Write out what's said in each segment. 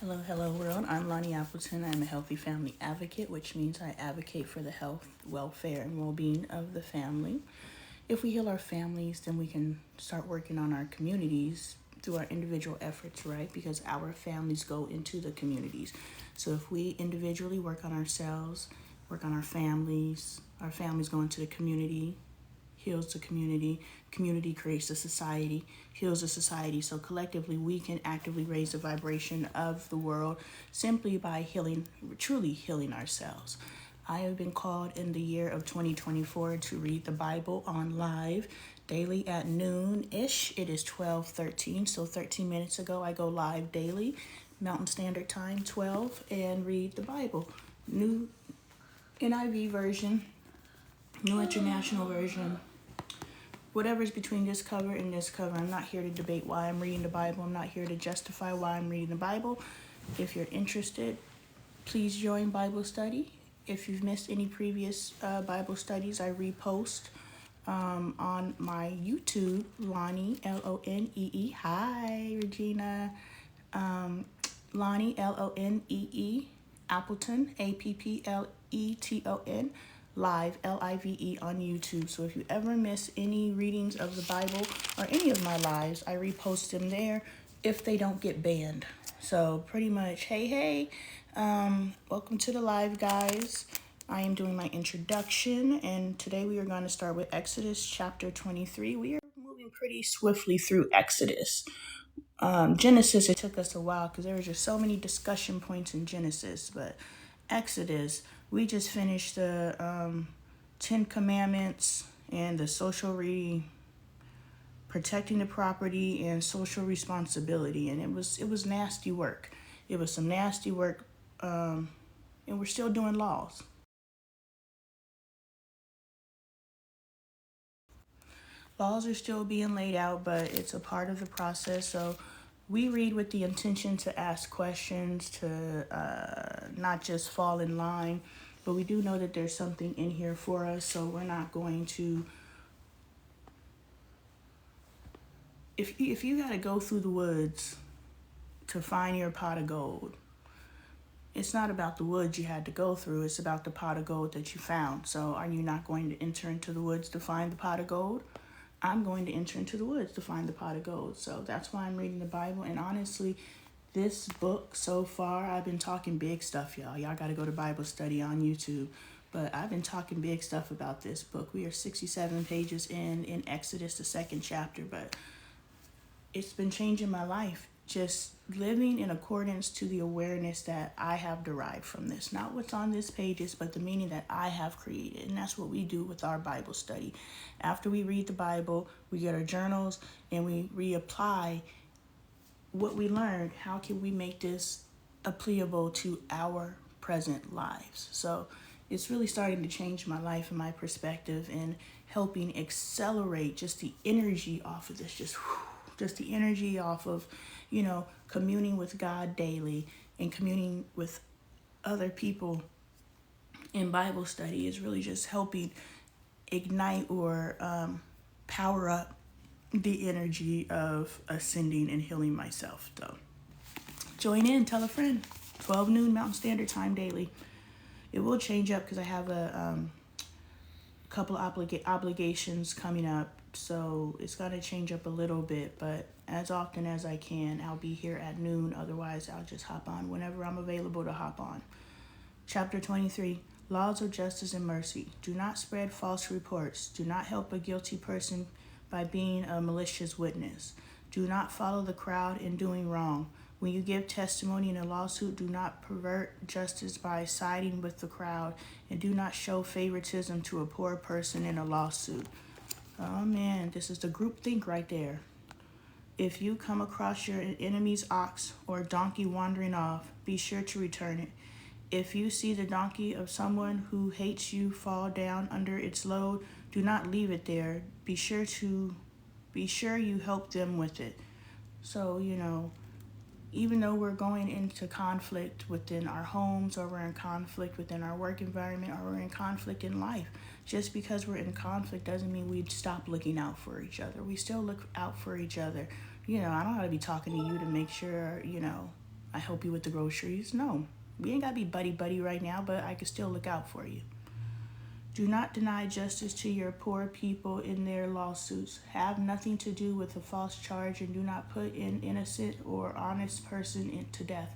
Hello world. I'm Lonnie Appleton. I'm a healthy family advocate, which means I advocate for the health, welfare, and well-being of the family. If we heal our families, then we can start working on our communities through our individual efforts, right? Because our families go into the communities. So if we individually work on ourselves, work on our families go into the community, heals the community creates a society, heals the society. So collectively, we can actively raise the vibration of the world simply by truly healing ourselves. I have been called in the year of 2024 to read the Bible on live daily at noon-ish. It is 12:13, so 13 minutes ago I go live daily, Mountain Standard Time, 12, and read the Bible. New NIV version, New International Version, whatever's between this cover and this cover. I'm not here to debate why I'm reading the Bible. I'm not here to justify why I'm reading the Bible. If you're interested, please join Bible study. If you've missed any previous Bible studies, I repost on my YouTube, Lonnie, Lonee. Hi, Regina. Lonnie, Lonee, Appleton, Appleton, live, Live, on YouTube. So if you ever miss any readings of the Bible or any of my lives, I repost them there if they don't get banned. So pretty much, hey, welcome to the live, guys. I am doing my introduction, and today we are going to start with Exodus chapter 23. We are moving pretty swiftly through Exodus. Genesis, it took us a while because there were just so many discussion points in Genesis, but Exodus, we just finished the 10 Commandments and the protecting the property and social responsibility, and it was nasty work. It was some nasty work, and we're still doing laws. Laws are still being laid out, but it's a part of the process. So we read with the intention to ask questions, to not just fall in line, but we do know that there's something in here for us. So we're not going to, if you got to go through the woods to find your pot of gold, it's not about the woods you had to go through, it's about the pot of gold that you found. So are you not going to enter into the woods to find the pot of gold? I'm going to enter into the woods to find the pot of gold. So that's why I'm reading the Bible. And honestly, this book so far, I've been talking big stuff, y'all. Y'all got to go to Bible study on YouTube. But I've been talking big stuff about this book. We are 67 pages in Exodus, the second chapter. But it's been changing my life. Just living in accordance to the awareness that I have derived from this. Not what's on this pages, but the meaning that I have created. And that's what we do with our Bible study. After we read the Bible, we get our journals and we reapply what we learned. How can we make this applicable to our present lives? So it's really starting to change my life and my perspective and helping accelerate just the energy off of this. Just the energy off of, communing with God daily and communing with other people in Bible study is really just helping ignite or power up the energy of ascending and healing myself. So join in, tell a friend. 12 noon Mountain Standard Time daily. It will change up because I have a couple obligations coming up. So it's got to change up a little bit, but as often as I can, I'll be here at noon. Otherwise, I'll just hop on whenever I'm available to hop on. Chapter 23, Laws of Justice and Mercy. Do not spread false reports. Do not help a guilty person by being a malicious witness. Do not follow the crowd in doing wrong. When you give testimony in a lawsuit, do not pervert justice by siding with the crowd, and do not show favoritism to a poor person in a lawsuit. Oh man, this is the group think right there. If you come across your enemy's ox or donkey wandering off, be sure to return it. If you see the donkey of someone who hates you fall down under its load, do not leave it there. Be sure you help them with it. So, even though we're going into conflict within our homes, or we're in conflict within our work environment, or we're in conflict in life, just because we're in conflict doesn't mean we stop looking out for each other. We still look out for each other. I don't got to be talking to you to make sure, I help you with the groceries. No, we ain't got to be buddy-buddy right now, but I can still look out for you. Do not deny justice to your poor people in their lawsuits. Have nothing to do with a false charge, and do not put an innocent or honest person to death,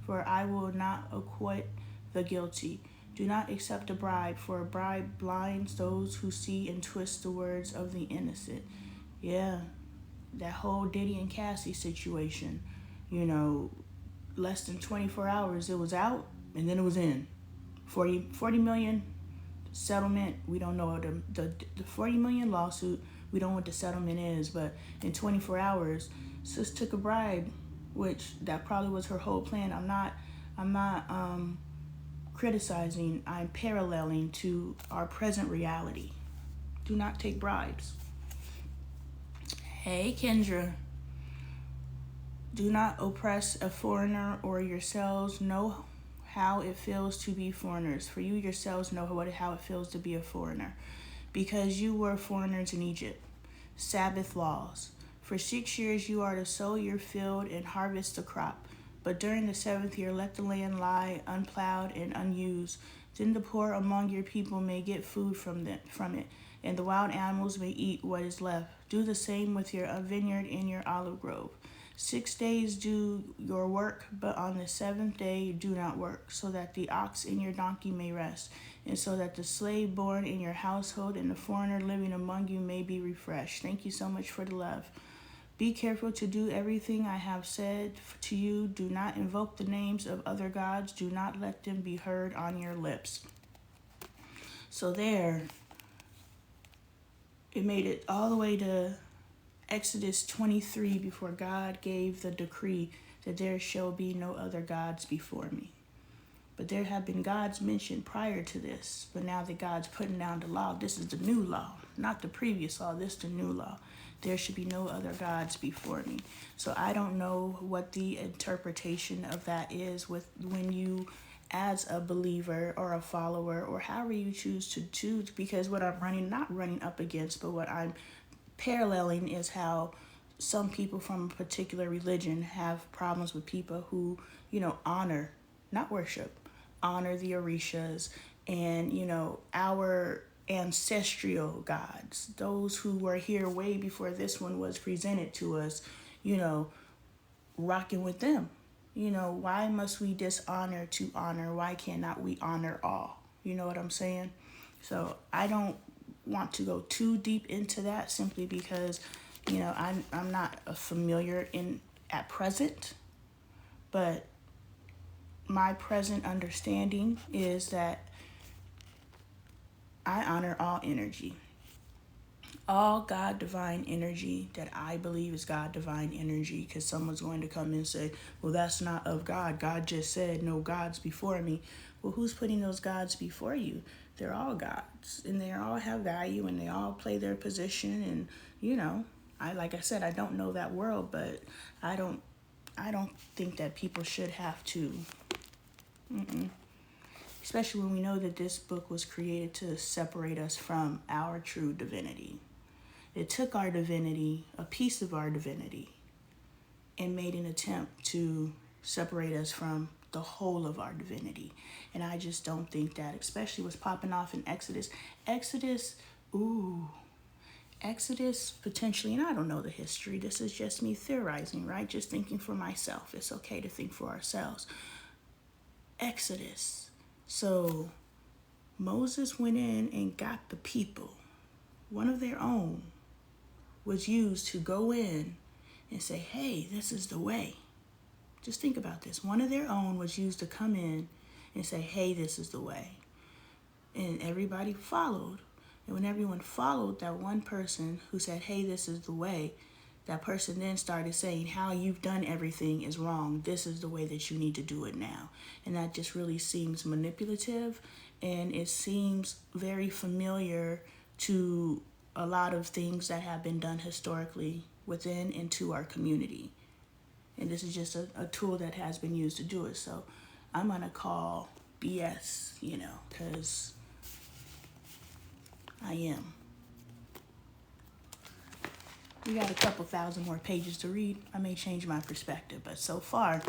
for I will not acquit the guilty. Do not accept a bribe, for a bribe blinds those who see and twist the words of the innocent. Yeah, that whole Diddy and Cassie situation, less than 24 hours, it was out, and then it was in. 40 million settlement, we don't know the 40 million lawsuit, we don't know what the settlement is, but in 24 hours, sis took a bribe, which that probably was her whole plan. I'm not criticizing, I'm paralleling to our present reality. Do not take bribes. Hey, Kendra. Do not oppress a foreigner or yourselves. Know how it feels to be foreigners. For you yourselves know how it feels to be a foreigner, because you were foreigners in Egypt. Sabbath laws. For 6 years you are to sow your field and harvest the crop, but during the 7th year let the land lie unplowed and unused. Then the poor among your people may get food from it, and the wild animals may eat what is left. Do the same with your vineyard and your olive grove. 6 days do your work, but on the 7th day do not work, so that the ox and your donkey may rest, and so that the slave born in your household and the foreigner living among you may be refreshed. Thank you so much for the love. Be careful to do everything I have said to you. Do not invoke the names of other gods. Do not let them be heard on your lips. So there, it made it all the way to Exodus 23 before God gave the decree that there shall be no other gods before me. But there have been gods mentioned prior to this, but now that God's putting down the law, this is the new law, not the previous law, this is the new law. There should be no other gods before me. So I don't know what the interpretation of that is when you, as a believer or a follower, or however you choose to choose, because what I'm not running up against, but what I'm paralleling is how some people from a particular religion have problems with people who, honor, not worship, honor the Orishas and, our ancestral gods, those who were here way before this one was presented to us, rocking with them. Why must we dishonor to honor? Why cannot we honor all? You know what I'm saying? So I don't want to go too deep into that, simply because I'm not familiar at present, but my present understanding is that I honor all energy, all God divine energy that I believe is God divine energy, because someone's going to come and say, well, that's not of God. God just said no gods before me. Well, who's putting those gods before you? They're all gods, and they all have value, and they all play their position. And like I said, I don't know that world, but I don't think that people should have to. Especially when we know that this book was created to separate us from our true divinity. It took our divinity, a piece of our divinity, and made an attempt to separate us from the whole of our divinity. And I just don't think that, especially what's popping off in Exodus. Exodus potentially, and I don't know the history, this is just me theorizing, right? Just thinking for myself. It's okay to think for ourselves. Exodus. So Moses went in and got the people. One of their own was used to go in and say, hey, this is the way. Just think about this. One of their own was used to come in and say, hey, this is the way. And everybody followed. And when everyone followed that one person who said, hey, this is the way, that person then started saying, how you've done everything is wrong. This is the way that you need to do it now. And that just really seems manipulative, and it seems very familiar to a lot of things that have been done historically within and to our community. And this is just a tool that has been used to do it. So I'm going to call BS, because I am. We got a couple thousand more pages to read. I may change my perspective, but so far,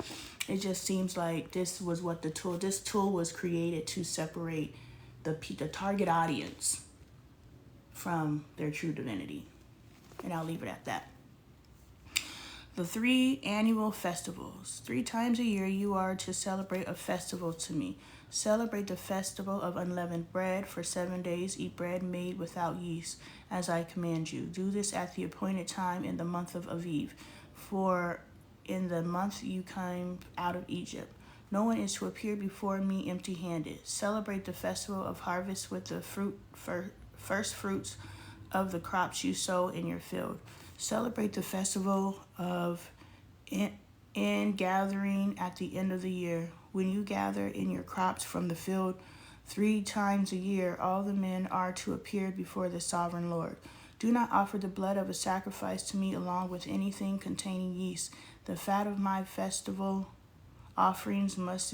it just seems like this was what this tool was created to separate the target audience from their true divinity. And I'll leave it at that. The 3 annual festivals. 3 times a year you are to celebrate a festival to me. Celebrate the festival of unleavened bread. For 7 days eat bread made without yeast, as I command you. Do this at the appointed time in the month of Aviv, for in the month you came out of Egypt. No one is to appear before me empty-handed. Celebrate the festival of harvest with the first fruits of the crops you sow in your field. Celebrate the festival of in gathering at the end of the year, when you gather in your crops from the field. 3 times a year all the men are to appear before the sovereign Lord. Do not offer the blood of a sacrifice to me along with anything containing yeast. The fat of my festival offerings must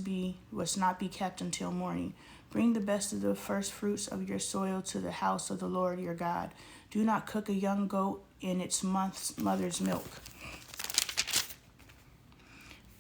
not be kept until morning. Bring the best of the first fruits of your soil to the house of the Lord your God. Do not cook a young goat in its mother's milk.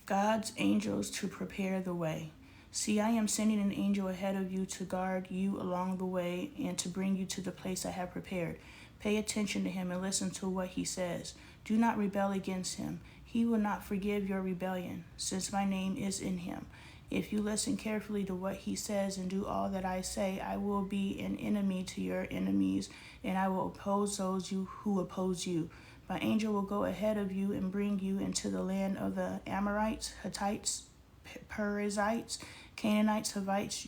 God's angels to prepare the way. See, I am sending an angel ahead of you to guard you along the way and to bring you to the place I have prepared. Pay attention to him and listen to what he says. Do not rebel against him. He will not forgive your rebellion, since my name is in him. If you listen carefully to what he says and do all that I say, I will be an enemy to your enemies, and I will oppose those who oppose you. My angel will go ahead of you and bring you into the land of the Amorites, Hittites, Perizzites, Canaanites, Hivites,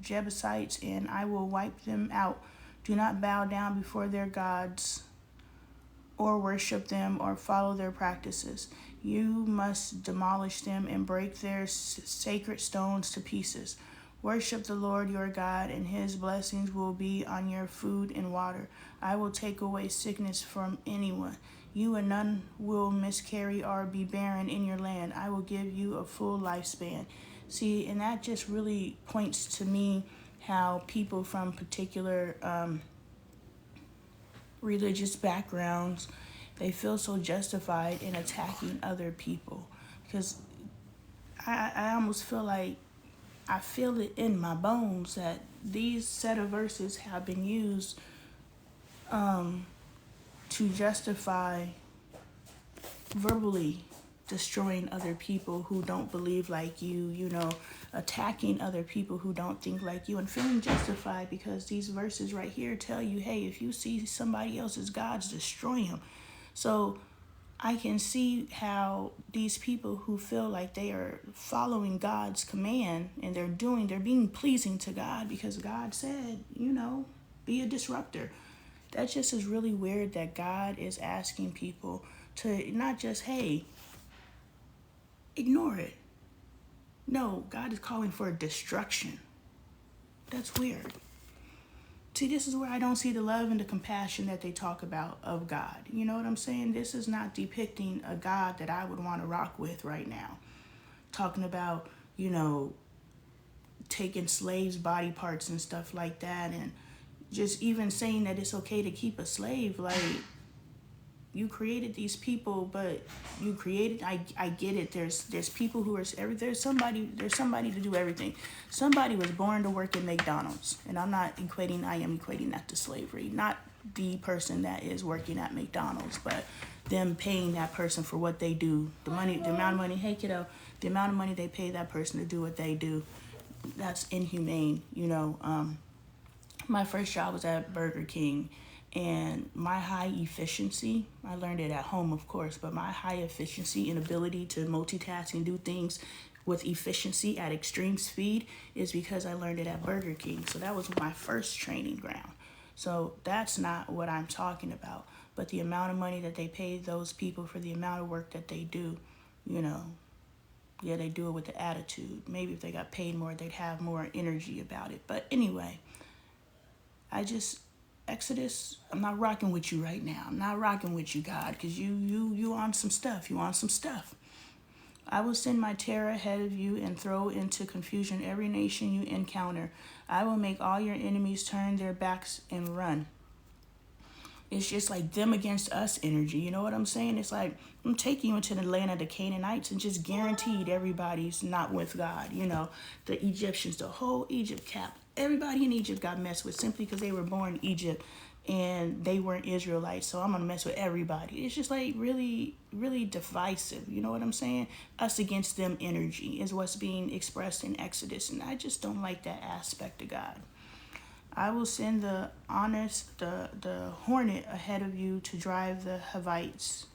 Jebusites, and I will wipe them out. Do not bow down before their gods or worship them or follow their practices. You must demolish them and break their sacred stones to pieces. Worship the Lord your God, and his blessings will be on your food and water. I will take away sickness from anyone. You and none will miscarry or be barren in your land. I will give you a full lifespan. See, and that just really points to me how people from particular religious backgrounds, they feel so justified in attacking other people. Because I almost feel like I feel it in my bones that these set of verses have been used to justify verbally destroying other people who don't believe like you, attacking other people who don't think like you, and feeling justified because these verses right here tell you, hey, if you see somebody else's gods, destroy them. So I can see how these people who feel like they are following God's command and they're being pleasing to God because God said, be a disruptor. That just is really weird that God is asking people to not just, hey, ignore it. No, God is calling for destruction. That's weird. See, this is where I don't see the love and the compassion that they talk about of God. You know what I'm saying? This is not depicting a God that I would want to rock with right now. Talking about, taking slaves' body parts and stuff like that, and just even saying that it's okay to keep a slave. Like, you created these people, but I get it. There's people who are there's somebody to do everything. Somebody was born to work at McDonald's, and I am equating that to slavery. Not the person that is working at McDonald's, but them paying that person for what they do. The amount of money, hey kiddo, the amount of money they pay that person to do what they do. That's inhumane, My first job was at Burger King. And my high efficiency, I learned it at home, of course, but my high efficiency and ability to multitask and do things with efficiency at extreme speed is because I learned it at Burger King. So that was my first training ground. So that's not what I'm talking about. But the amount of money that they pay those people for the amount of work that they do, they do it with the attitude. Maybe if they got paid more, they'd have more energy about it. But anyway, Exodus, I'm not rocking with you right now. I'm not rocking with you, God, because you on some stuff. You on some stuff. I will send my terror ahead of you and throw into confusion every nation you encounter. I will make all your enemies turn their backs and run. It's just like them against us energy. You know what I'm saying? It's like, I'm taking you into the land of the Canaanites and just guaranteed everybody's not with God. You know, the Egyptians, the whole Egypt cap, everybody in Egypt got messed with simply because they were born in Egypt and they weren't Israelites. So I'm going to mess with everybody. It's just like really, really divisive. You know what I'm saying? Us against them energy is what's being expressed in Exodus. And I just don't like that aspect of God. I will send the hornet ahead of you to drive the Hivites,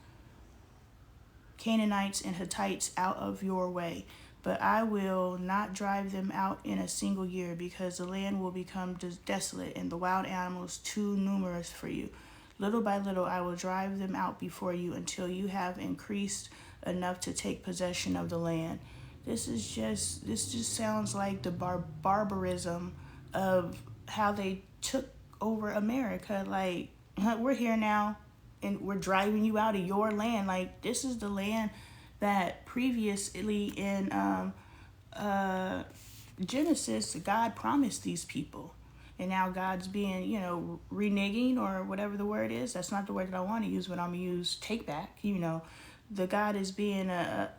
Canaanites, and Hittites out of your way. But I will not drive them out in a single year, because the land will become desolate and the wild animals too numerous for you. Little by little I will drive them out before you until you have increased enough to take possession of the land. This just sounds like the barbarism of how they took over America. Like, we're here now and we're driving you out of your land. Like, this is the land that previously in Genesis, God promised these people. And now God's being, reneging, or whatever the word is. That's not the word that I want to use, but I'm going to use take back. The God is being a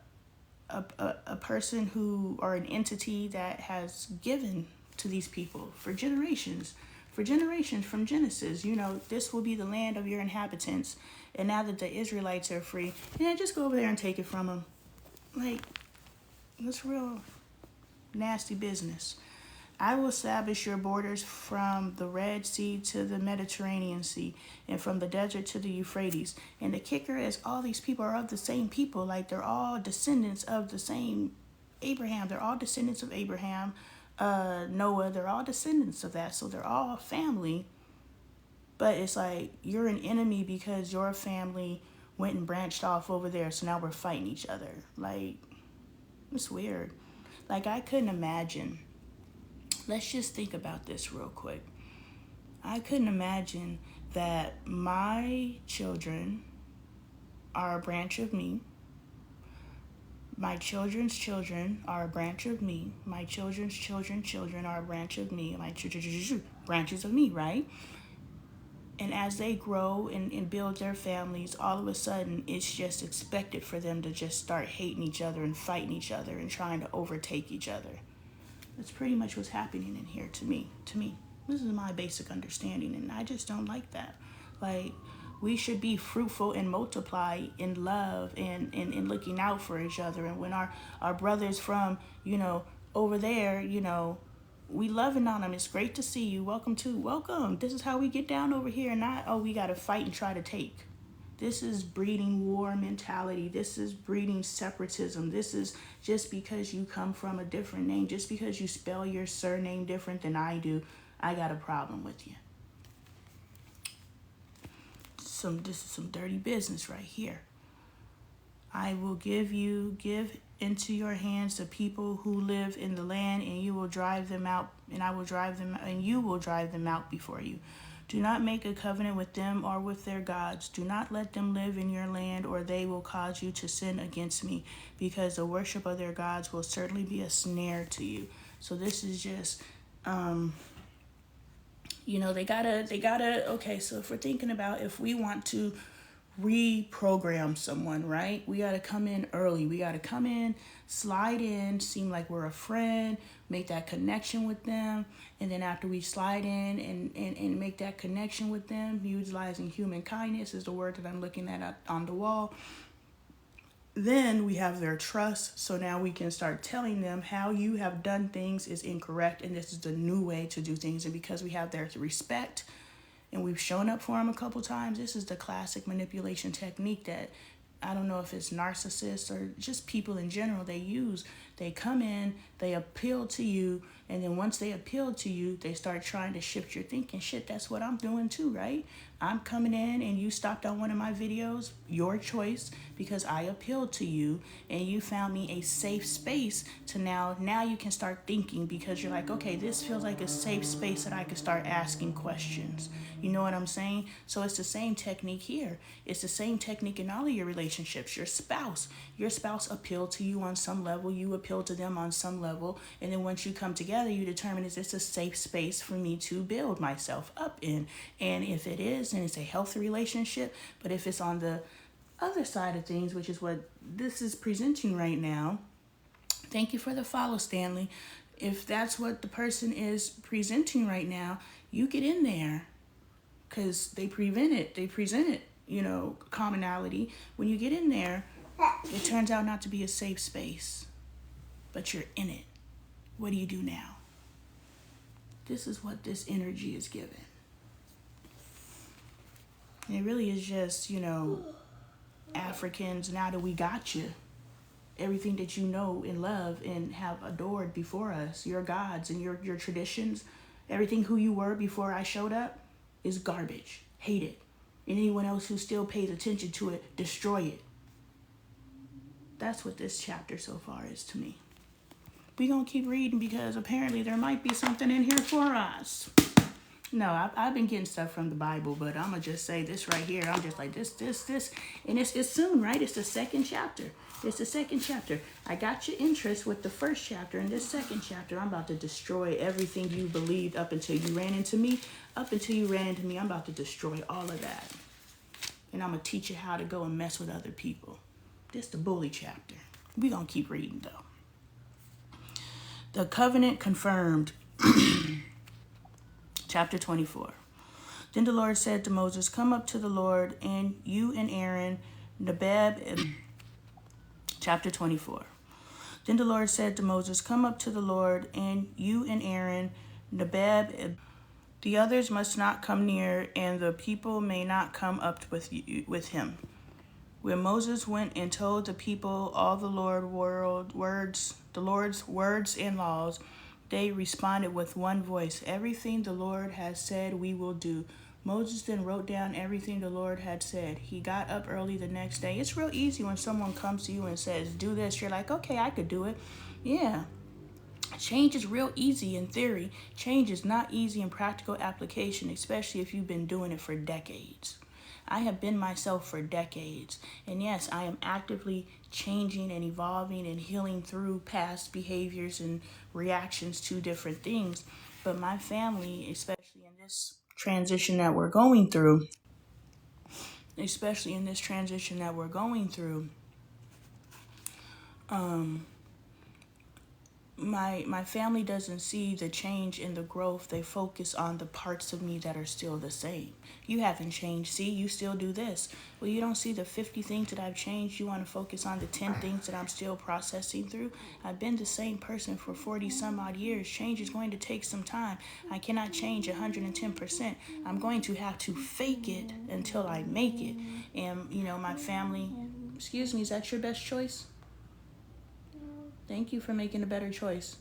person who, or an entity that has given to these people for generations from Genesis. This will be the land of your inhabitants. And now that the Israelites are free, just go over there and take it from them. Like, that's real nasty business. I will establish your borders from the Red Sea to the Mediterranean Sea, and from the desert to the Euphrates. And the kicker is, all these people are of the same people. Like, they're all descendants of the same Abraham. They're all descendants of Abraham, Noah. They're all descendants of that. So they're all family. But it's like, you're an enemy because your family went and branched off over there. So now we're fighting each other. Like, it's weird. Like, I couldn't imagine. Let's just think about this real quick. I couldn't imagine that my children are a branch of me. My children's children are a branch of me. My children's children are a branch of me. My branches of me, right? And as they grow and build their families, all of a sudden, it's just expected for them to just start hating each other and fighting each other and trying to overtake each other. That's pretty much what's happening in here to me. This is my basic understanding, and I just don't like that. Like, we should be fruitful and multiply in love and looking out for each other. And when our brothers from, over there, we loving on them. It's great to see you. Welcome. This is how we get down over here. Not, we got to fight and try to take. This is breeding war mentality. This is breeding separatism. This is just because you come from a different name, just because you spell your surname different than I do, I got a problem with you. This is some dirty business right here. I will give into your hands the people who live in the land, and you will drive them out, and you will drive them out before you. Do not make a covenant with them or with their gods. Do not let them live in your land, or they will cause you to sin against me, because the worship of their gods will certainly be a snare to you. So this is just, they gotta, okay, so if we're thinking about if we want to reprogram someone, right? We gotta come in early. We gotta come in, slide in, seem like we're a friend, make that connection with them. And then after we slide in and make that connection with them, utilizing human kindness is the word that I'm looking at on the wall. Then we have their trust. So now we can start telling them how you have done things is incorrect, and this is the new way to do things. And because we have their respect and we've shown up for them a couple times, this is the classic manipulation technique that I don't know if it's narcissists or just people in general they use. They come in, they appeal to you, and then once they appeal to you, they start trying to shift your thinking. Shit, that's what I'm doing too, right? I'm coming in and you stopped on one of my videos, your choice, because I appealed to you and you found me a safe space to now you can start thinking, because you're like, okay, this feels like a safe space that I can start asking questions. You know what I'm saying? So it's the same technique here. It's the same technique in all of your relationships. Your spouse appealed to you on some level, you appeal to them on some level, and then once you come together, together, you determine, is this a safe space for me to build myself up in? And if it is, then it's a healthy relationship. But if it's on the other side of things, which is what this is presenting right now, thank you for the follow, Stanley. If that's what the person is presenting right now, you get in there, because they present it, commonality. When you get in there, it turns out not to be a safe space, but you're in it. What do you do now? This is what this energy is given. And it really is just, Africans, now that we got you, everything that you know and love and have adored before us, your gods and your traditions, everything who you were before I showed up is garbage. Hate it. And anyone else who still pays attention to it, destroy it. That's what this chapter so far is to me. We're going to keep reading because apparently there might be something in here for us. No, I've been getting stuff from the Bible, but I'm going to just say this right here. I'm just like this. And it's soon, right? It's the second chapter. I got your interest with the first chapter. And this second chapter, I'm about to destroy everything you believed up until you ran into me. I'm about to destroy all of that. And I'm going to teach you how to go and mess with other people. This the bully chapter. We're going to keep reading, though. The covenant confirmed. Chapter 24. Then the Lord said to Moses, come up to the Lord, and you and Aaron, Nadab. Chapter 24. Then the Lord said to Moses, come up to the Lord, and you and Aaron, Nadab. The others must not come near, and the people may not come up with him. When Moses went and told the people all the Lord's words and laws, they responded with one voice, everything the Lord has said we will do. Moses then wrote down everything the Lord had said. He got up early the next day. It's real easy when someone comes to you and says, do this. You're like, okay, I could do it. Yeah. Change is real easy in theory. Change is not easy in practical application, especially if you've been doing it for decades. I have been myself for decades. And yes, I am actively changing and evolving and healing through past behaviors and reactions to different things. But my family, especially in this transition that we're going through, my family doesn't see the change in the growth. They focus on the parts of me that are still the same. You haven't changed. See, you still do this. Well, you don't see the 50 things that I've changed. You want to focus on the 10 things that I'm still processing through. I've been the same person for 40 some odd years. Change is going to take some time. I cannot change 110%. I'm going to have to fake it until I make it. And, my family, excuse me, is that your best choice? Thank you for making a better choice.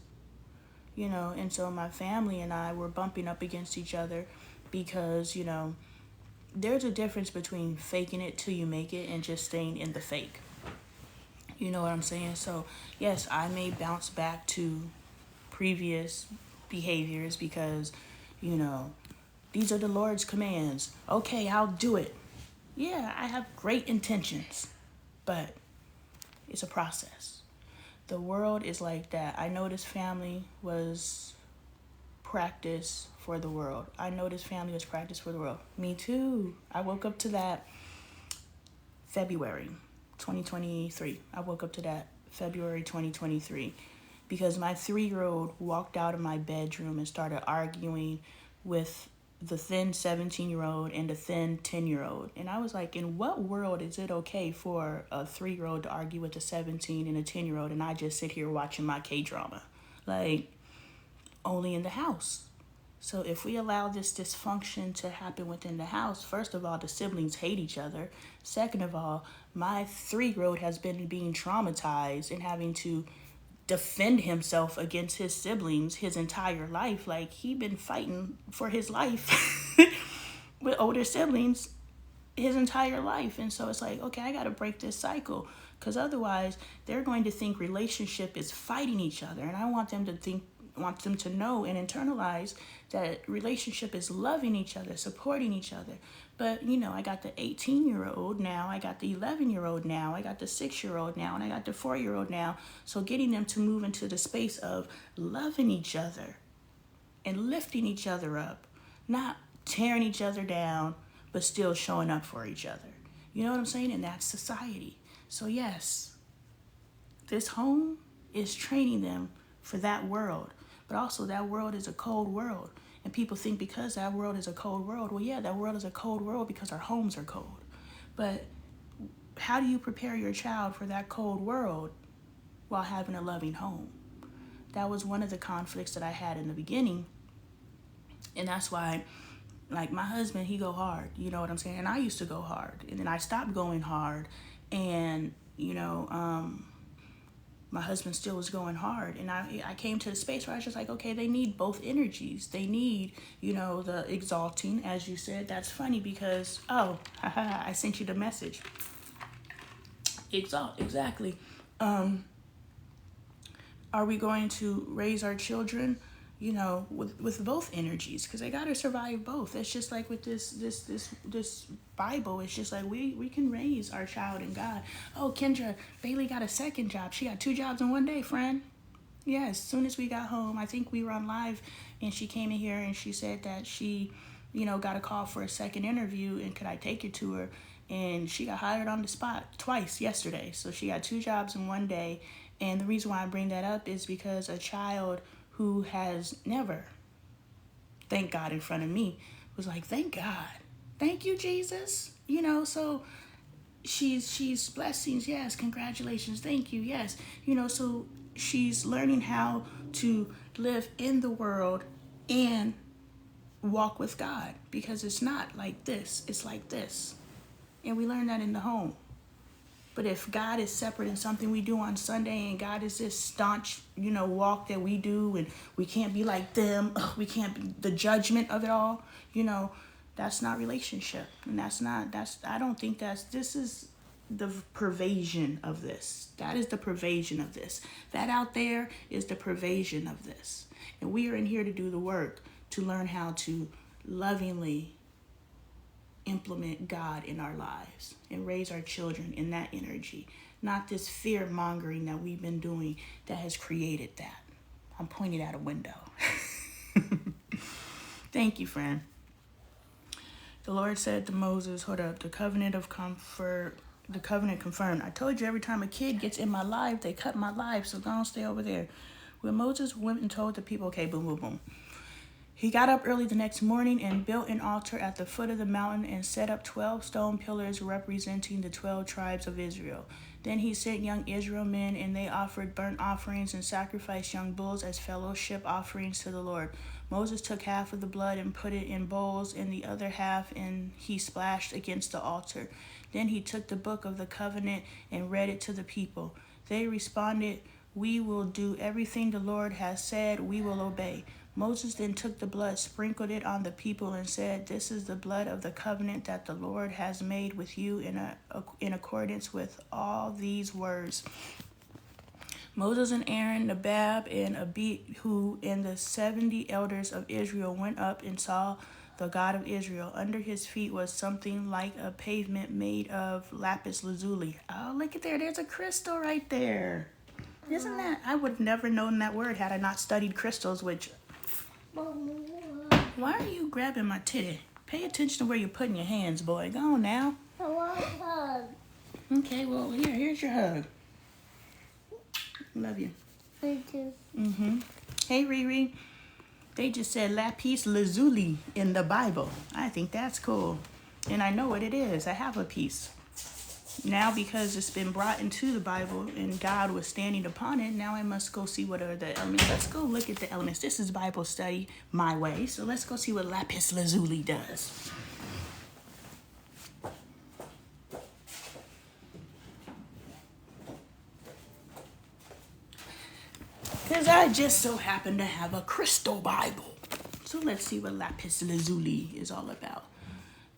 And so my family and I were bumping up against each other because, there's a difference between faking it till you make it and just staying in the fake. You know what I'm saying? So, yes, I may bounce back to previous behaviors because, these are the Lord's commands. Okay, I'll do it. Yeah, I have great intentions, but it's a process. The world is like that. I know this family was practice for the world. Me too. I woke up to that February 2023. Because my 3-year-old walked out of my bedroom and started arguing with the thin 17-year-old and the thin 10-year-old. And I was like, in what world is it okay for a 3-year-old to argue with a 17 and a 10-year-old and I just sit here watching my K-drama? Like, only in the house. So if we allow this dysfunction to happen within the house, first of all, the siblings hate each other. Second of all, my 3-year-old has been being traumatized and having to defend himself against his siblings his entire life. Like, he been fighting for his life with older siblings his entire life. And so it's like, okay, I got to break this cycle, because otherwise they're going to think relationship is fighting each other. And I want them to think wants them to know and internalize that relationship is loving each other, supporting each other. But, I got the 18-year-old now, I got the 11-year-old now, I got the 6-year-old now, and I got the 4-year-old now. So getting them to move into the space of loving each other and lifting each other up, not tearing each other down, but still showing up for each other. You know what I'm saying? And that's society. So yes, this home is training them for that world. But also that world is a cold world. And people think because that world is a cold world, well, yeah, that world is a cold world because our homes are cold. But how do you prepare your child for that cold world while having a loving home? That was one of the conflicts that I had in the beginning. And that's why, like, my husband, he go hard. You know what I'm saying? And I used to go hard. And then I stopped going hard. And, my husband still was going hard. And I came to the space where I was just like, okay, they need both energies. They need, the exalting, as you said. That's funny because, I sent you the message. Exalt, exactly. Are we going to raise our children, with both energies? Because they got to survive both. It's just like with this Bible. It's just like we can raise our child in God. Oh, Kendra, Bailey got a second job. She got 2 jobs in one day, friend. Yes, as soon as we got home, I think we were on live, and she came in here and she said that she, got a call for a second interview, and could I take her to her? And she got hired on the spot twice yesterday. So she got 2 jobs in one day. And the reason why I bring that up is because a child who has never thank God in front of me was like, thank God. Thank you, Jesus. So she's blessings. Yes. Congratulations. Thank you. Yes. So she's learning how to live in the world and walk with God, because it's not like this. It's like this. And we learn that in the home. But if God is separate and something we do on Sunday, and God is this staunch, walk that we do, and we can't be like them, we can't be the judgment of it all, that's not relationship. And I don't think this is the pervasion of this. That is the pervasion of this. That out there is the pervasion of this. And we are in here to do the work, to learn how to lovingly implement God in our lives and raise our children in that energy, not this fear mongering that we've been doing that has created that. I'm pointing out a window. Thank you, friend. The Lord said to Moses, hold up, the covenant confirmed. I told you every time a kid gets in my life, they cut my life, so don't stay over there. When Moses went and told the people, okay, boom, boom, boom. He got up early the next morning and built an altar at the foot of the mountain and set up 12 stone pillars representing the 12 tribes of Israel. Then he sent young Israel men, and they offered burnt offerings and sacrificed young bulls as fellowship offerings to the Lord. Moses took half of the blood and put it in bowls, and the other half and he splashed against the altar. Then he took the book of the covenant and read it to the people. They responded, "We will do everything the Lord has said. We will obey." Moses then took the blood, sprinkled it on the people, and said, "This is the blood of the covenant that the Lord has made with you in accordance with all these words." Moses and Aaron, Nadab and Abihu, and the 70 elders of Israel went up and saw the God of Israel. Under his feet was something like a pavement made of lapis lazuli. Oh, look at there. There's a crystal right there. Isn't that? I would have never known that word had I not studied crystals, which... Why are you grabbing my titty? Pay attention to where you're putting your hands, boy. Go on now. I want a hug. Okay, well, here's your hug. Love you. Thank you. Hey, Riri. They just said lapis lazuli in the Bible. I think that's cool. And I know what it is. I have a piece. Now, because it's been brought into the Bible and God was standing upon it, now I must go see what are the elements. Let's go look at the elements. This is Bible study my way. So let's go see what lapis lazuli does. Because I just so happen to have a crystal Bible. So let's see what lapis lazuli is all about.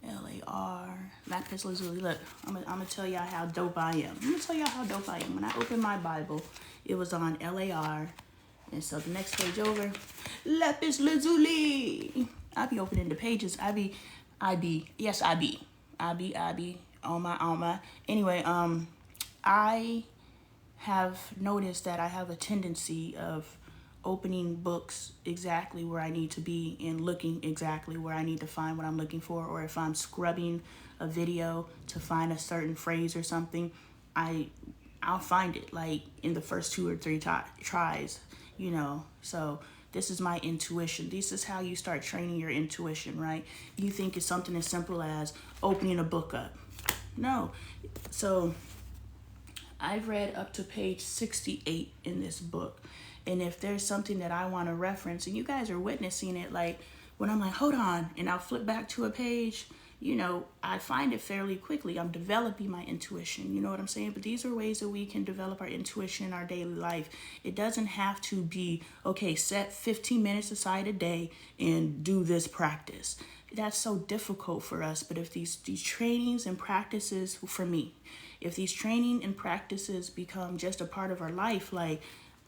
L-A-R, lapis lazuli. Look, I'm gonna tell y'all how dope I am. When I opened my Bible, it was on LAR, And so the next page over, lapis lazuli. I be opening the pages. I be, yes, I be, on my. Anyway, I have noticed that I have a tendency of opening books exactly where I need to be and looking exactly where I need to find what I'm looking for, or if I'm scrubbing a video to find a certain phrase or something, I'll find it like in the first 2 or 3 tries, you know. So this is my intuition. This is how you start training your intuition, right? You think it's something as simple as opening a book up. No. So I've read up to page 68 in this book. And if there's something that I want to reference, and you guys are witnessing it, like when I'm like, hold on, and I'll flip back to a page, you know, I find it fairly quickly. I'm developing my intuition, you know what I'm saying? But these are ways that we can develop our intuition in our daily life. It doesn't have to be, okay, set 15 minutes aside a day and do this practice. That's so difficult for us. But if these trainings and practices, for me, if these training and practices become just a part of our life, like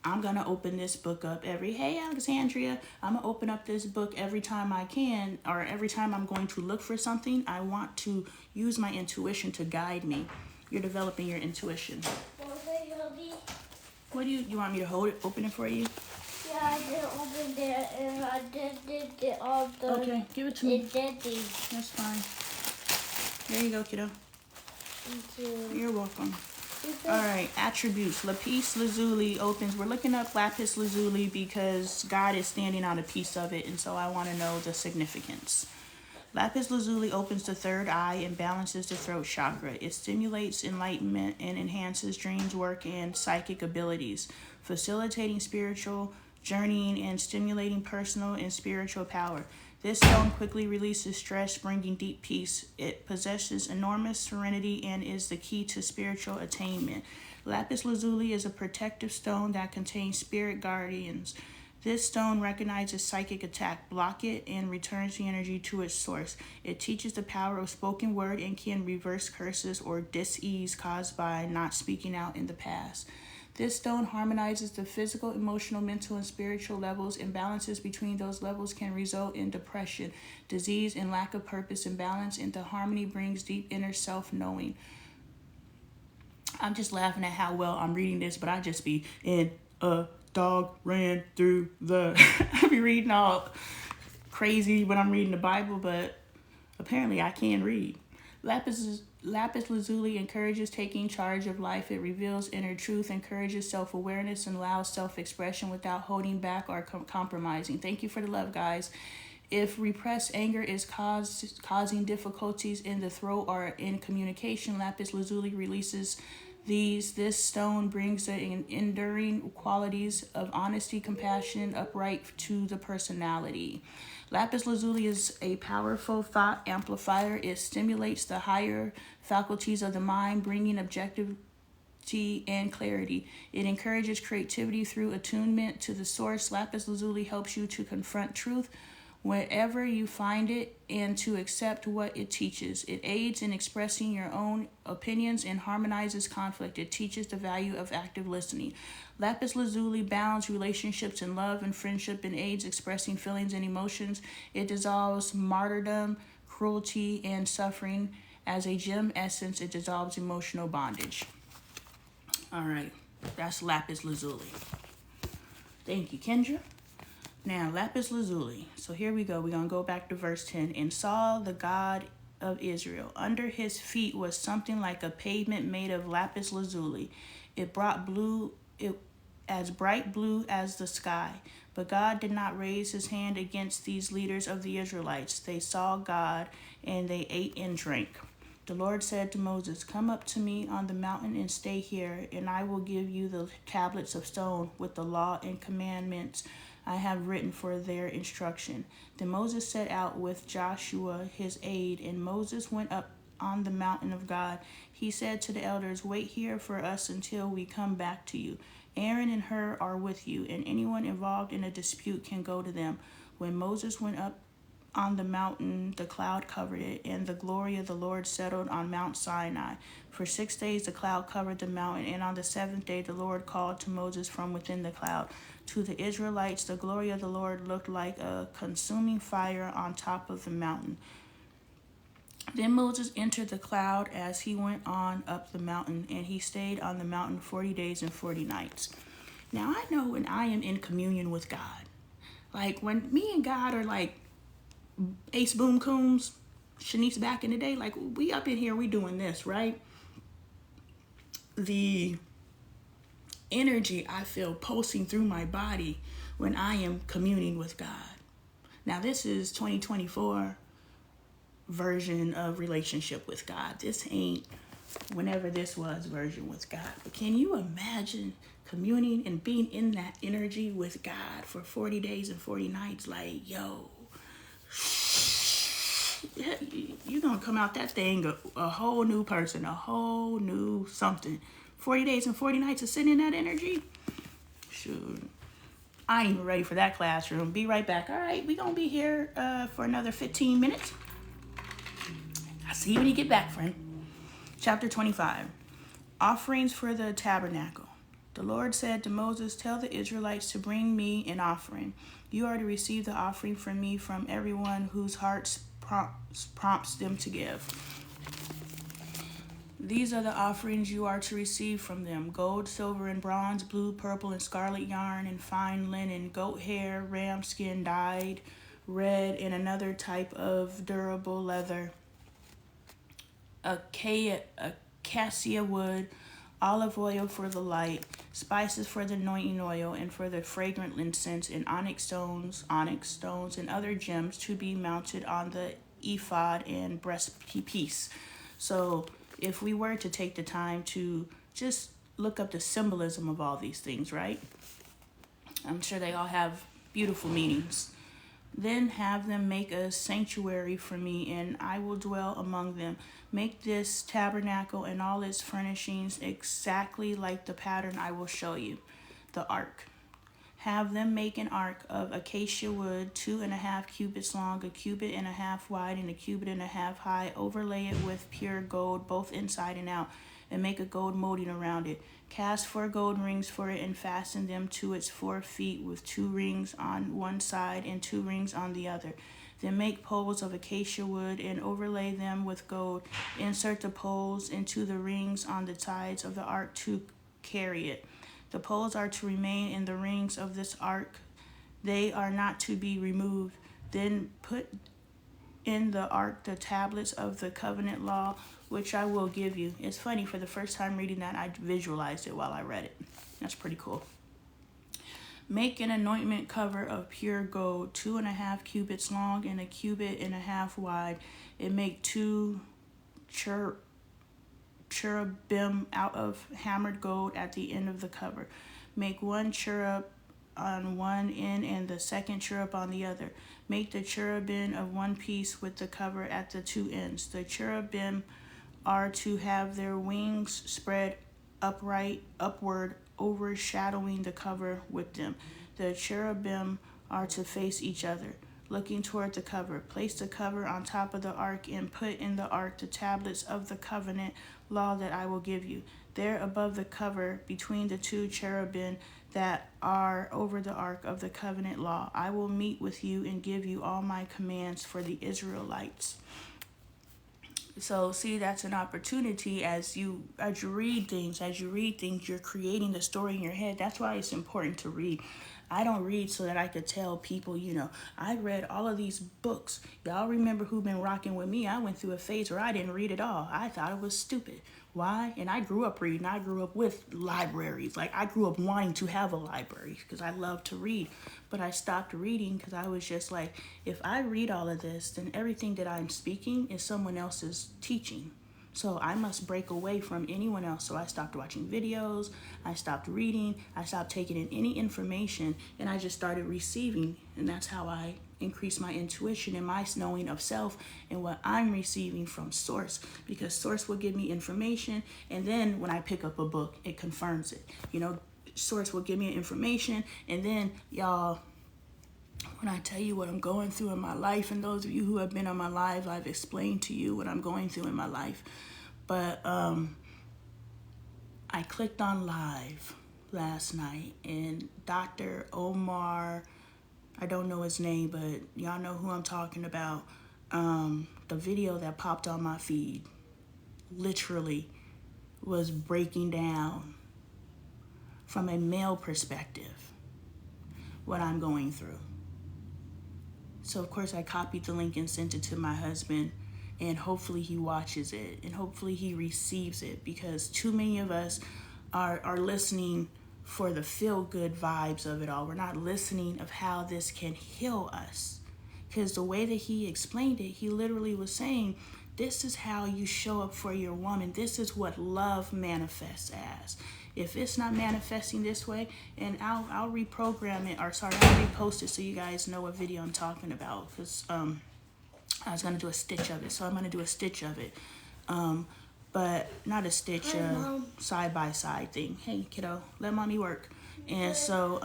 I'm going to open this book up hey, Alexandria, I'm going to open up this book every time I can, or every time I'm going to look for something, I want to use my intuition to guide me. You're developing your intuition. What do you want me to hold it, open it for you? Yeah, I did open there and I did all the... Okay, give it to me. Daddy. That's fine. There you go, kiddo. Thank you. You're welcome. All right, attributes. Lapis lazuli opens. We're looking up lapis lazuli because God is standing on a piece of it, and so I want to know the significance. Lapis lazuli opens the third eye and balances the throat chakra. It stimulates enlightenment and enhances dreams, work, and psychic abilities, facilitating spiritual journeying and stimulating personal and spiritual power. This stone quickly releases stress, bringing deep peace. It possesses enormous serenity and is the key to spiritual attainment. Lapis lazuli is a protective stone that contains spirit guardians. This stone recognizes psychic attack, block it, and returns the energy to its source. It teaches the power of spoken word and can reverse curses or dis-ease caused by not speaking out in the past. This stone harmonizes the physical, emotional, mental, and spiritual levels. Imbalances between those levels can result in depression, disease, and lack of purpose and balance. Into harmony brings deep inner self-knowing. I'm just laughing at how well I'm reading this, but I just be in a dog ran through the... I be reading all crazy when I'm reading the Bible, but apparently I can read. Lapis lazuli encourages taking charge of life. It reveals inner truth, encourages self-awareness, and allows self-expression without holding back or compromising. Thank you for the love, guys. If repressed anger is causing difficulties in the throat or in communication, lapis lazuli releases these. This stone brings the enduring qualities of honesty, compassion, upright to the personality. Lapis lazuli is a powerful thought amplifier. It stimulates the higher faculties of the mind, bringing objectivity and clarity. It encourages creativity through attunement to the source. Lapis lazuli helps you to confront truth wherever you find it and to accept what it teaches. It aids in expressing your own opinions and harmonizes conflict. It teaches the value of active listening. Lapis lazuli bounds relationships in love and friendship and aids expressing feelings and emotions. It dissolves martyrdom, cruelty, and suffering. As a gem essence, it dissolves emotional bondage. All right, that's lapis lazuli. Thank you, Kendra. Now, lapis lazuli. So here we go. We're going to go back to verse 10. And saw the God of Israel. Under his feet was something like a pavement made of lapis lazuli. It as bright blue as the sky. But God did not raise his hand against these leaders of the Israelites. They saw God, and they ate and drank. The Lord said to Moses, "Come up to me on the mountain and stay here, and I will give you the tablets of stone with the law and commandments I have written for their instruction." Then Moses set out with Joshua his aide, and Moses went up on the mountain of God. He said to the elders, "Wait here for us until we come back to you. Aaron and Hur are with you, and anyone involved in a dispute can go to them." When Moses went up on the mountain, the cloud covered it, and the glory of the Lord settled on Mount Sinai. For 6 days the cloud covered the mountain, and on the seventh day the Lord called to Moses from within the cloud. To the Israelites, the glory of the Lord looked like a consuming fire on top of the mountain. Then Moses entered the cloud as he went on up the mountain, and he stayed on the mountain 40 days and 40 nights. Now I know when I am in communion with God, like when me and God are like Ace Boom Coombs, Shanice back in the day, like we up in here, we doing this, right? The energy I feel pulsing through my body when I am communing with God. Now this is 2024 version of relationship with God. This ain't whenever this was version with God. But can you imagine communing and being in that energy with God for 40 days and 40 nights? Like, yo, you're going to come out that thing a whole new person, a whole new something. 40 days and 40 nights of sitting in that energy? Shoot. I ain't even ready for that classroom. Be right back. All right, we're going to be here for another 15 minutes. I'll see you when you get back, friend. Chapter 25. Offerings for the tabernacle. The Lord said to Moses, tell the Israelites to bring me an offering. You are to receive the offering from me from everyone whose heart prompts them to give. These are the offerings you are to receive from them: gold, silver, and bronze, blue, purple, and scarlet yarn, and fine linen, goat hair, ram skin dyed red, and another type of durable leather, acacia wood, olive oil for the light, spices for the anointing oil, and for the fragrant incense, and onyx stones, and other gems to be mounted on the ephod and breastpiece. So if we were to take the time to just look up the symbolism of all these things, right? I'm sure they all have beautiful meanings. Then have them make a sanctuary for me, and I will dwell among them. Make this tabernacle and all its furnishings exactly like the pattern I will show you, the ark. Have them make an ark of acacia wood, 2.5 cubits long, 1.5 cubits wide, and 1.5 cubits high. Overlay it with pure gold, both inside and out, and make a gold molding around it. Cast 4 gold rings for it and fasten them to its 4 feet with 2 rings on one side and 2 rings on the other. Then make poles of acacia wood and overlay them with gold. Insert the poles into the rings on the sides of the ark to carry it. The poles are to remain in the rings of this ark. They are not to be removed. Then put in the ark the tablets of the covenant law, which I will give you. It's funny, for the first time reading that, I visualized it while I read it. That's pretty cool. Make an anointment cover of pure gold, 2.5 cubits long and 1.5 cubits wide, and make 2 cherubim out of hammered gold at the end of the cover. Make 1 cherub on one end and the second cherub on the other. Make the cherubim of one piece with the cover at the 2 ends. The are to have their wings spread upward, overshadowing the cover with them. The cherubim are to face each other, looking toward the cover. Place the cover on top of the ark and put in the ark the tablets of the covenant law that I will give you. There above the cover, between the 2 cherubim that are over the ark of the covenant law, I will meet with you and give you all my commands for the Israelites. So see, that's an opportunity as you read things, you're creating the story in your head. That's why it's important to read. I don't read so that I could tell people, I read all of these books. Y'all remember who been rocking with me? I went through a phase where I didn't read at all. I thought it was stupid. Why? And I grew up reading. I grew up with libraries. Like, I grew up wanting to have a library because I love to read. But I stopped reading because I was just like, if I read all of this, then everything that I'm speaking is someone else's teaching. So I must break away from anyone else. So I stopped watching videos. I stopped reading. I stopped taking in any information. And I just started receiving. And that's how I increase my intuition and my knowing of self and what I'm receiving from source, because source will give me information, and then when I pick up a book, it confirms it. Source will give me information, and then y'all, when I tell you what I'm going through in my life, and those of you who have been on my live, I've explained to you what I'm going through in my life. But I clicked on live last night, and Dr. Omar, I don't know his name, but y'all know who I'm talking about. The video that popped on my feed literally was breaking down from a male perspective what I'm going through. So of course I copied the link and sent it to my husband, and hopefully he watches it and hopefully he receives it, because too many of us are listening for the feel good vibes of it all. We're not listening of how this can heal us. Because the way that he explained it, he literally was saying, this is how you show up for your woman. This is what love manifests as. If it's not manifesting this way, and I'll reprogram it, or sorry, I'll repost it so you guys know what video I'm talking about. Because I was gonna do a stitch of it, so I'm gonna do a stitch of it. But not a stitch, side by side thing. Hey kiddo, let mommy work. And so,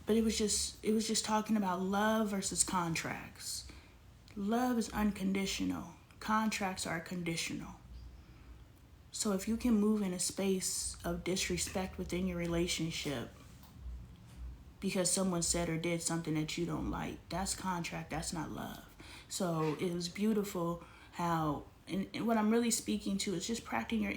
but it was just talking about love versus contracts. Love is unconditional. Contracts are conditional. So if you can move in a space of disrespect within your relationship because someone said or did something that you don't like, that's contract, that's not love. So it was beautiful how, and what I'm really speaking to is just practicing your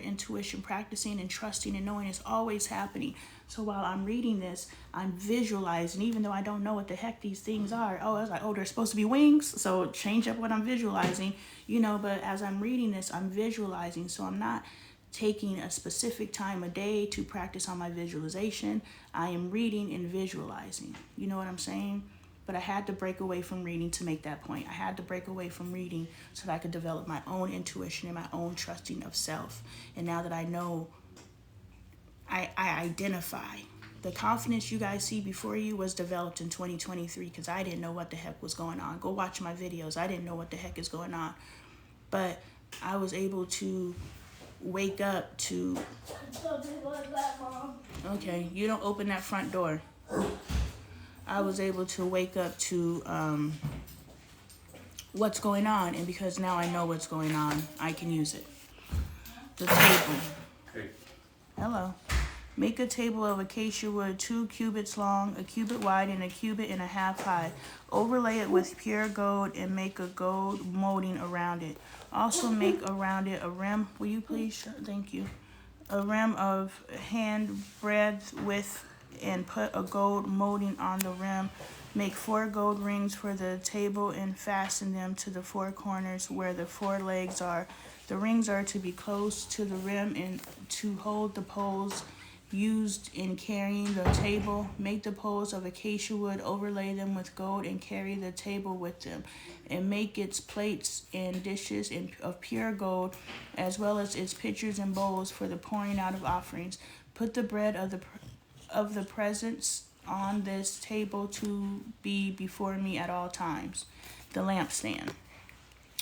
intuition, practicing and trusting and knowing it's always happening. So while I'm reading this, I'm visualizing, even though I don't know what the heck these things are. Oh, I was like, oh, they're supposed to be wings. So change up what I'm visualizing, but as I'm reading this, I'm visualizing. So I'm not taking a specific time of day to practice on my visualization. I am reading and visualizing. You know what I'm saying? But I had to break away from reading to make that point. I had to break away from reading so that I could develop my own intuition and my own trusting of self. And now that I know, I identify. The confidence you guys see before you was developed in 2023 because I didn't know what the heck was going on. Go watch my videos. I didn't know what the heck is going on. But I was able to wake up to... Okay, you don't open that front door. I was able to wake up to what's going on, and because now I know what's going on, I can use it. The table. Hey. Hello. Make a table of acacia wood 2 cubits long, a cubit wide, and a cubit and a half high. Overlay it with pure gold and make a gold molding around it. Also make around it a rim. Will you please? Thank you. A rim of hand breadth width, and put a gold molding on the rim. Make 4 gold rings for the table and fasten them to the 4 corners where the 4 legs are. The rings are to be close to the rim and to hold the poles used in carrying the table. Make the poles of acacia wood, overlay them with gold, and carry the table with them. And make its plates and dishes of pure gold, as well as its pitchers and bowls for the pouring out of offerings. Put the bread of the presence on this table to be before me at all times. The lampstand.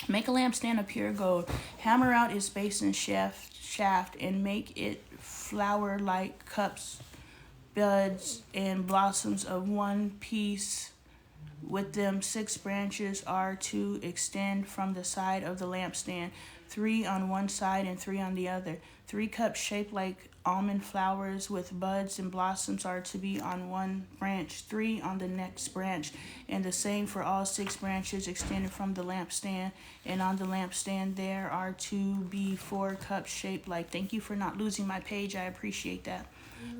Make a lampstand of pure gold. Hammer out its base and shaft and make it flower-like cups, buds, and blossoms of one piece. With them 6 branches are to extend from the side of the lampstand, 3 on one side and 3 on the other. 3 cups shaped like almond flowers with buds and blossoms are to be on one branch, 3 on the next branch, and the same for all 6 branches extended from the lampstand. And on the lampstand there are to be 4 cups shaped like, thank you for not losing my page, I appreciate that.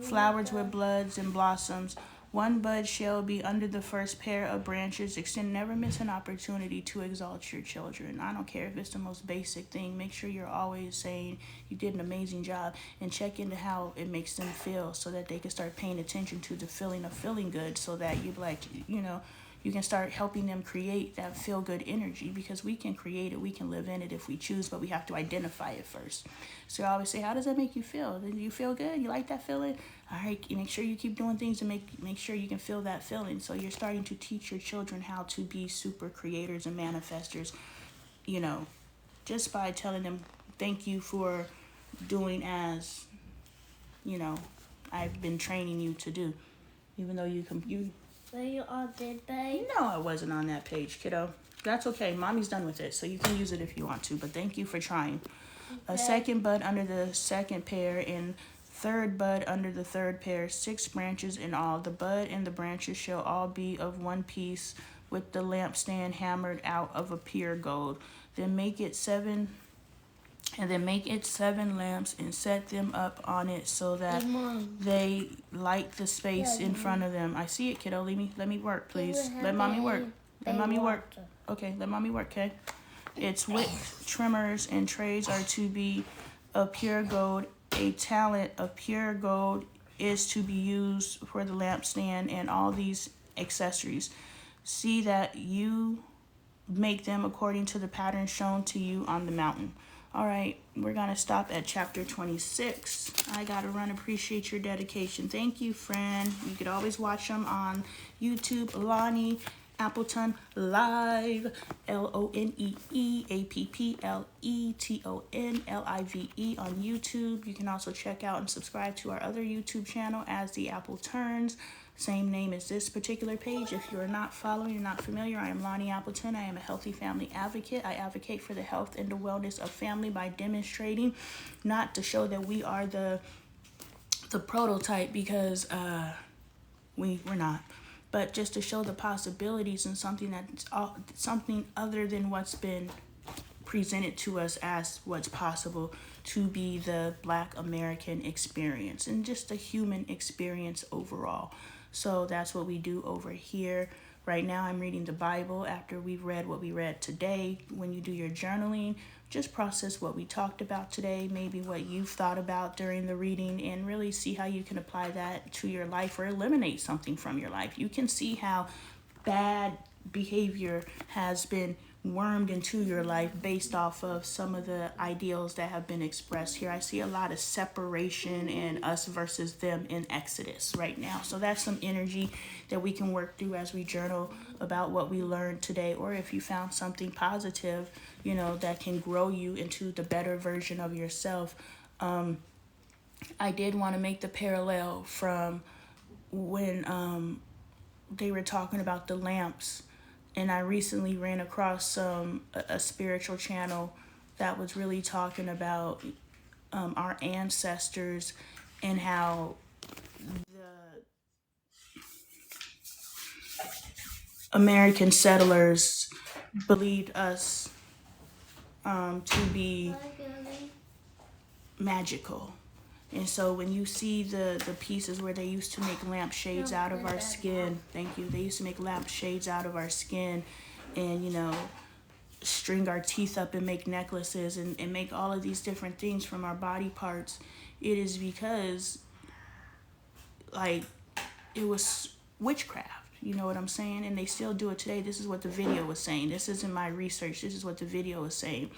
Flowers with buds and blossoms. 1 bud shall be under the first pair of branches. Extend. Never miss an opportunity to exalt your children. I don't care if it's the most basic thing. Make sure you're always saying you did an amazing job, and check into how it makes them feel so that they can start paying attention to the feeling of feeling good, so that you can start helping them create that feel good energy, because we can create it, we can live in it if we choose, but we have to identify it first. So I always say, how does that make you feel? Do you feel good? You like that feeling? All right, make sure you keep doing things to make sure you can feel that feeling. So you're starting to teach your children how to be super creators and manifestors, just by telling them thank you for doing as, I've been training you to do. Even though Were you on the page? No, I wasn't on that page, kiddo. That's okay. Mommy's done with it, so you can use it if you want to, but thank you for trying. A second bud under the second pair, and third bud under the third pair, 6 branches in all. The bud and the branches shall all be of one piece, with the lampstand hammered out of a pure gold. Then make it 7 lamps and set them up on it so that they light the space in front of them. I see it, kiddo. Let me work, please. Let mommy work. Let mommy work. Okay, let mommy work, okay? Its wick, trimmers, and trays are to be of pure gold. A talent of pure gold is to be used for the lampstand and all these accessories. See that you make them according to the pattern shown to you on the mountain. All right, we're going to stop at chapter 26. I got to run. Appreciate your dedication. Thank you, friend. You could always watch them on YouTube. Lonnie Appleton Live. LONEEAPPLETONLIVE on YouTube. You can also check out and subscribe to our other YouTube channel as The Apple Turns. Same name as this particular page. If you're not following, you're not familiar, I am Lonnie Appleton. I am a healthy family advocate. I advocate for the health and the wellness of family by demonstrating, not to show that we are the prototype, because we're not, but just to show the possibilities and something other than what's been presented to us as what's possible to be the Black American experience and just the human experience overall. So that's what we do over here. Right now I'm reading the Bible after we've read what we read today. When you do your journaling, just process what we talked about today, maybe what you've thought about during the reading, and really see how you can apply that to your life or eliminate something from your life. You can see how bad behavior has been wormed into your life based off of some of the ideals that have been expressed here. I see a lot of separation and us versus them in Exodus right now. So that's some energy that we can work through as we journal about what we learned today, or if you found something positive, that can grow you into the better version of yourself. I did want to make the parallel from when they were talking about the lamps. And I recently ran across a spiritual channel that was really talking about our ancestors and how the American settlers believed us to be magical. And so when you see the pieces where they used to make lampshades out of our skin, thank you, they used to make lampshades out of our skin and, string our teeth up and make necklaces and make all of these different things from our body parts, it is because, it was witchcraft. You know what I'm saying? And they still do it today. This is what the video was saying. This isn't my research. This is what the video was saying.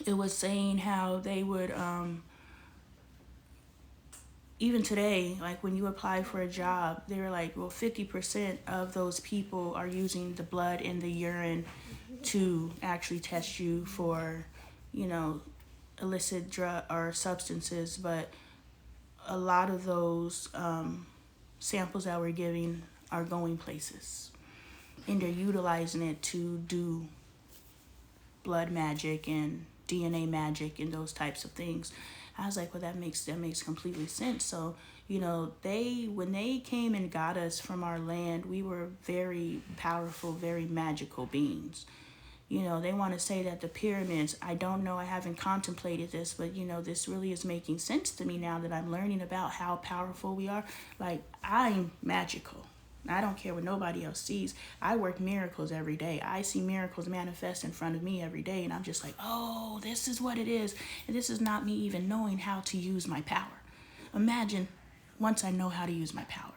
It was saying how they would... even today, when you apply for a job, they were like, well, 50% of those people are using the blood and the urine to actually test you for, illicit drug or substances. But a lot of those samples that we're giving are going places. And they're utilizing it to do blood magic and DNA magic and those types of things. I was like, well, that makes completely sense. So, when they came and got us from our land, we were very powerful, very magical beings. They want to say that the pyramids, I don't know, I haven't contemplated this, but, this really is making sense to me now that I'm learning about how powerful we are. I'm magical. I don't care what nobody else sees. I work miracles every day. I see miracles manifest in front of me every day. And I'm just like, oh, this is what it is. And this is not me even knowing how to use my power. Imagine once I know how to use my power.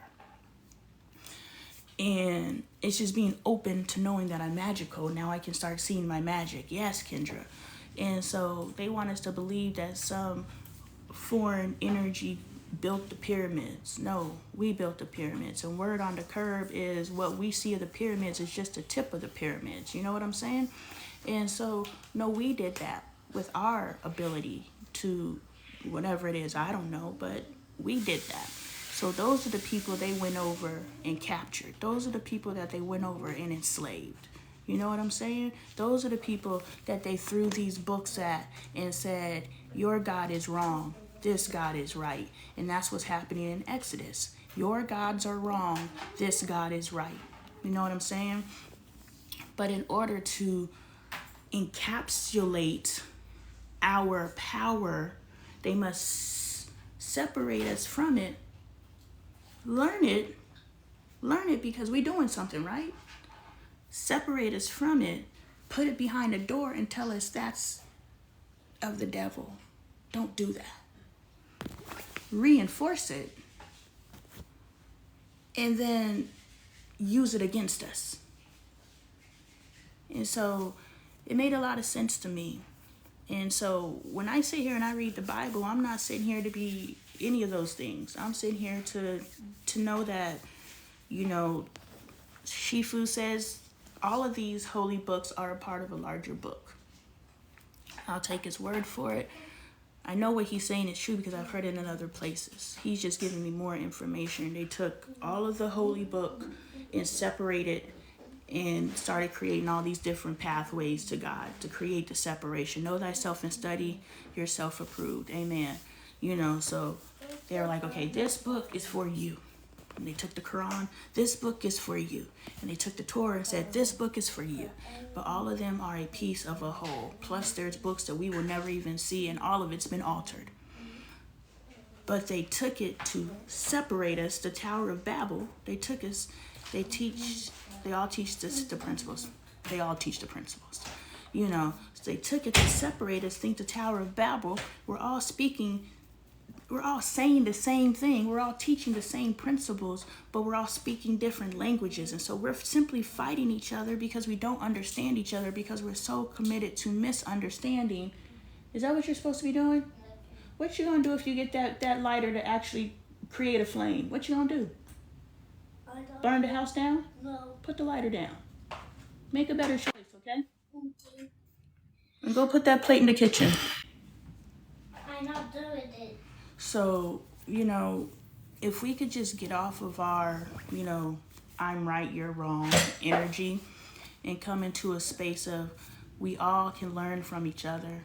And it's just being open to knowing that I'm magical. Now I can start seeing my magic. Yes, Kendra. And so they want us to believe that some foreign energy built the pyramids. No, we built the pyramids. And word on the curb is what we see of the pyramids is just the tip of the pyramids. You know what I'm saying? And so, no, we did that with our ability to whatever it is. I don't know, but we did that. So those are the people they went over and captured. Those are the people that they went over and enslaved. You know what I'm saying? Those are the people that they threw these books at and said, your God is wrong, this God is right. And that's what's happening in Exodus. Your gods are wrong, this God is right. You know what I'm saying? But in order to encapsulate our power, they must separate us from it, learn it because we're doing something, right? Separate us from it, put it behind a door and tell us that's of the devil. Don't do that. Reinforce it and then use it against us. And so it made a lot of sense to me. And so when I sit here and I read the Bible, I'm not sitting here to be any of those things. I'm sitting here to know that, you know, Shifu says all of these holy books are a part of a larger book. I'll take his word for it. I know what he's saying is true because I've heard it in other places. He's just giving me more information. They took all of the holy book and separated and started creating all these different pathways to God to create the separation. Know thyself and study yourself approved. Amen. You know, so they're like, okay, this book is for you. And they took the Quran, this book is for you. And they took the Torah and said, this book is for you. But all of them are a piece of a whole. Plus there's books that we will never even see, and all of it's been altered. But they took it to separate us, the Tower of Babel. They took us, they all teach the principles. They all teach the principles. You know, so they took it to separate us, think the Tower of Babel, we're all saying the same thing. We're all teaching the same principles, but we're all speaking different languages. And so we're simply fighting each other because we don't understand each other, because we're so committed to misunderstanding. Is that what you're supposed to be doing? What you gonna do if you get that lighter to actually create a flame? What you gonna do? Burn the house down? No. Put the lighter down. Make a better choice, okay? And go put that plate in the kitchen. I'm not doing it. So, you know, if we could just get off of our, you know, I'm right, you're wrong energy and come into a space of we all can learn from each other.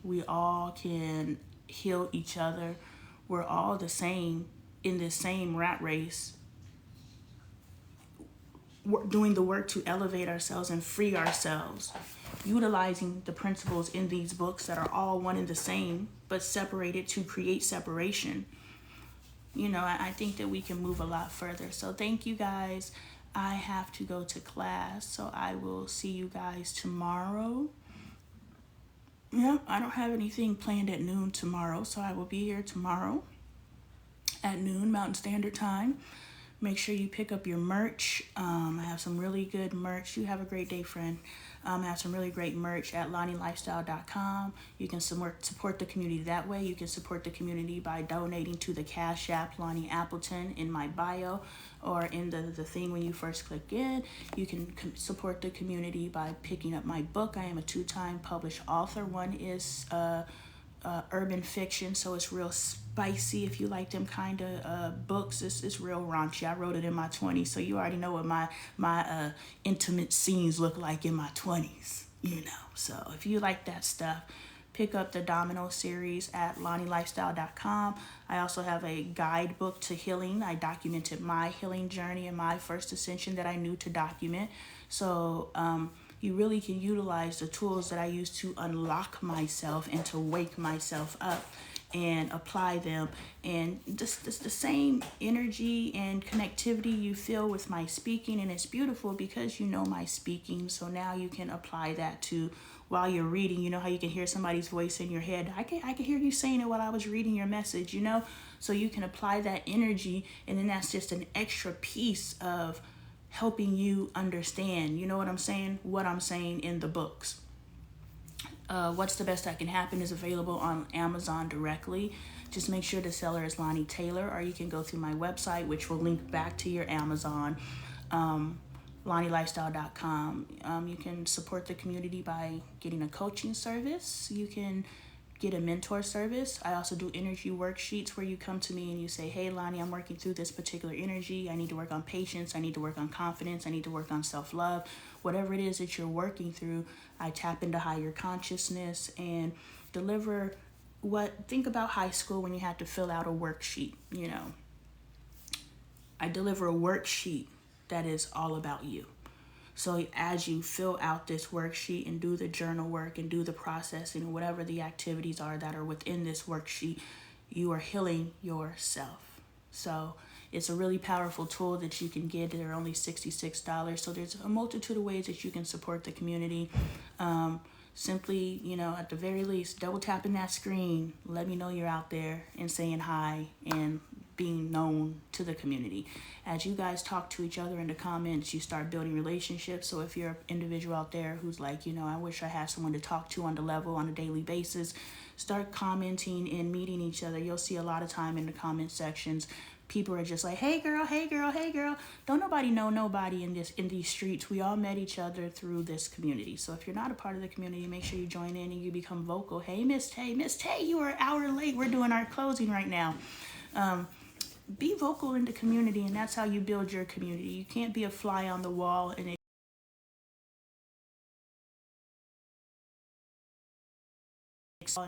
We all can heal each other. We're all the same in this same rat race. We're doing the work to elevate ourselves and free ourselves, utilizing the principles in these books that are all one and the same, but separated to create separation. You know, I think that we can move a lot further. So thank you guys. I have to go to class, so I will see you guys tomorrow. Yeah, I don't have anything planned at noon tomorrow, so I will be here tomorrow at noon Mountain Standard Time. Make sure you pick up your merch. I have some really good merch. You have a great day, friend. I have some really great merch at LonnieLifestyle.com. You can support the community that way. You can support the community by donating to the Cash App, Lonnie Appleton, in my bio or in the thing when you first click in. You can support the community by picking up my book. I am a 2-time published author. One is urban fiction, so it's real spicy if you like them kind of books. It's real raunchy. I wrote it in my 20s, so you already know what my intimate scenes look like in my 20s, you know. So if you like that stuff, pick up the Domino series at LonnieLifestyle.com. I also have a guidebook to healing. I documented my healing journey and my first ascension that I knew to document. So you really can utilize the tools that I use to unlock myself and to wake myself up and apply them. And this the same energy and connectivity you feel with my speaking, and it's beautiful because you know my speaking. So now you can apply that to while you're reading. You know how you can hear somebody's voice in your head? I can hear you saying it while I was reading your message, you know? So you can apply that energy, and then that's just an extra piece of helping you understand, you know what I'm saying? What I'm saying in the books. What's the Best That Can Happen is available on Amazon directly. Just make sure the seller is Lonnie Taylor, or you can go through my website, which will link back to your Amazon, LonnieLifestyle.com. You can support the community by getting a coaching service. You can get a mentor service. I also do energy worksheets where you come to me and you say, hey, Lonnie, I'm working through this particular energy. I need to work on patience. I need to work on confidence. I need to work on self-love. Whatever it is that you're working through, I tap into higher consciousness and deliver think about high school when you had to fill out a worksheet, I deliver a worksheet that is all about you. So as you fill out this worksheet and do the journal work and do the processing, whatever the activities are that are within this worksheet, you are healing yourself. So it's a really powerful tool that you can get. They're only $66. So there's a multitude of ways that you can support the community. Simply, at the very least, double tapping that screen, let me know you're out there and saying hi and being known to the community. As you guys talk to each other in the comments, you start building relationships. So if you're an individual out there who's like, I wish I had someone to talk to on the level on a daily basis, start commenting and meeting each other. You'll see a lot of time in the comment sections, people are just like, hey girl, hey girl, hey girl. Don't nobody know nobody in these streets. We all met each other through this community. So if you're not a part of the community, make sure you join in and you become vocal. Hey, Miss Tay, you are an hour late. We're doing our closing right now. Be vocal in the community, and that's how you build your community. You can't be a fly on the wall and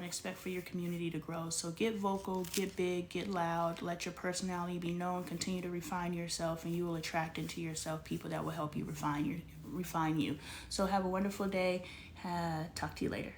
expect for your community to grow. So get vocal, get big, get loud, let your personality be known, continue to refine yourself, and you will attract into yourself people that will help you refine you. So have a wonderful day. Talk to you later.